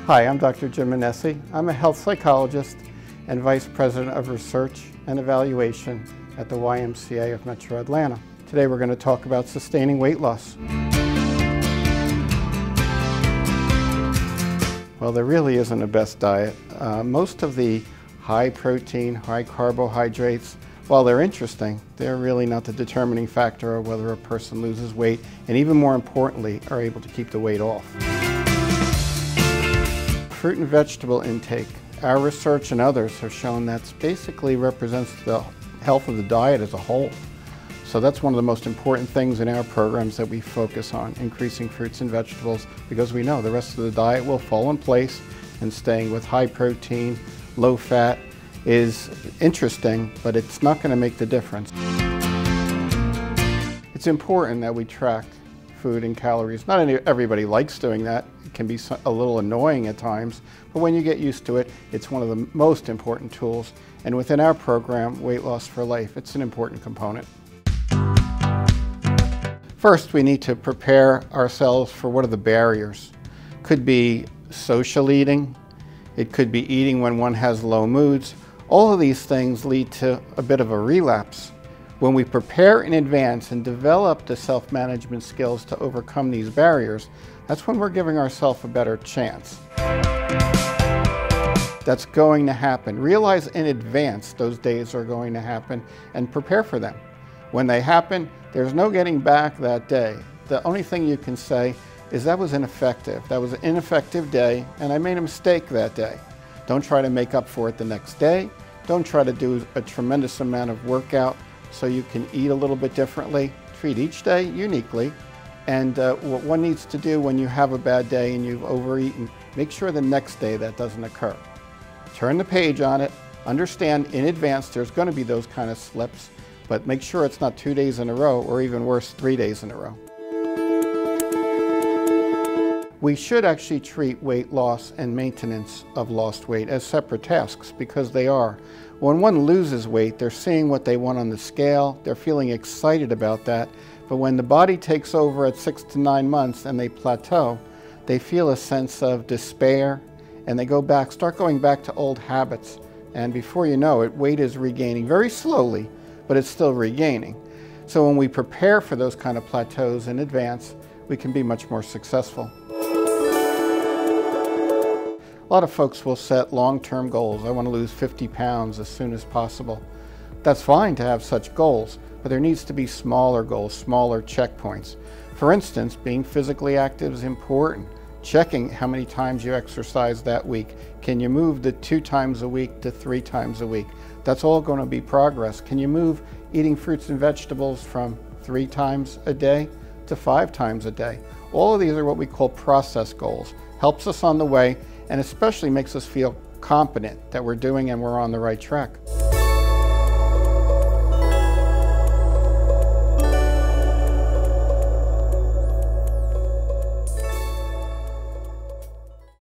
Hi, I'm Dr. Jim Manessi. I'm a health psychologist and Vice President of Research and Evaluation at the YMCA of Metro Atlanta. Today we're going to talk about sustaining weight loss. Well, there really isn't a best diet. Most of the high protein, high carbohydrates, while they're interesting, they're really not the determining factor of whether a person loses weight, and even more importantly, are able to keep the weight off. Fruit and vegetable intake. Our research and others have shown that basically represents the health of the diet as a whole. So that's one of the most important things in our programs that we focus on, increasing fruits and vegetables, because we know the rest of the diet will fall in place, and staying with high protein, low fat is interesting, but it's not going to make the difference. It's important that we track food and calories. Not everybody likes doing that. It can be a little annoying at times, but when you get used to it, it's one of the most important tools. And within our program, Weight Loss for Life, it's an important component. First, we need to prepare ourselves for what are the barriers. Could be social eating. It could be eating when one has low moods. All of these things lead to a bit of a relapse. When we prepare in advance and develop the self-management skills to overcome these barriers, that's when we're giving ourselves a better chance. That's going to happen. Realize in advance those days are going to happen and prepare for them. When they happen, there's no getting back that day. The only thing you can say is that was ineffective. That was an ineffective day and I made a mistake that day. Don't try to make up for it the next day. Don't try to do a tremendous amount of workout so you can eat a little bit differently. Treat each day uniquely. And what one needs to do when you have a bad day and you've overeaten, make sure the next day that doesn't occur. Turn the page on it. Understand in advance there's going to be those kind of slips, but make sure it's not 2 days in a row, or even worse, 3 days in a row. We should actually treat weight loss and maintenance of lost weight as separate tasks, because they are. When one loses weight, they're seeing what they want on the scale, they're feeling excited about that, but when the body takes over at 6 to 9 months and they plateau, they feel a sense of despair, and they start going back to old habits, and before you know it, weight is regaining very slowly, but it's still regaining. So when we prepare for those kind of plateaus in advance, we can be much more successful. A lot of folks will set long-term goals. I want to lose 50 pounds as soon as possible. That's fine to have such goals, but there needs to be smaller goals, smaller checkpoints. For instance, being physically active is important. Checking how many times you exercise that week. Can you move the 2 times a week to 3 times a week? That's all going to be progress. Can you move eating fruits and vegetables from 3 times a day to 5 times a day? All of these are what we call process goals. Helps us on the way, and especially makes us feel confident that we're doing and we're on the right track.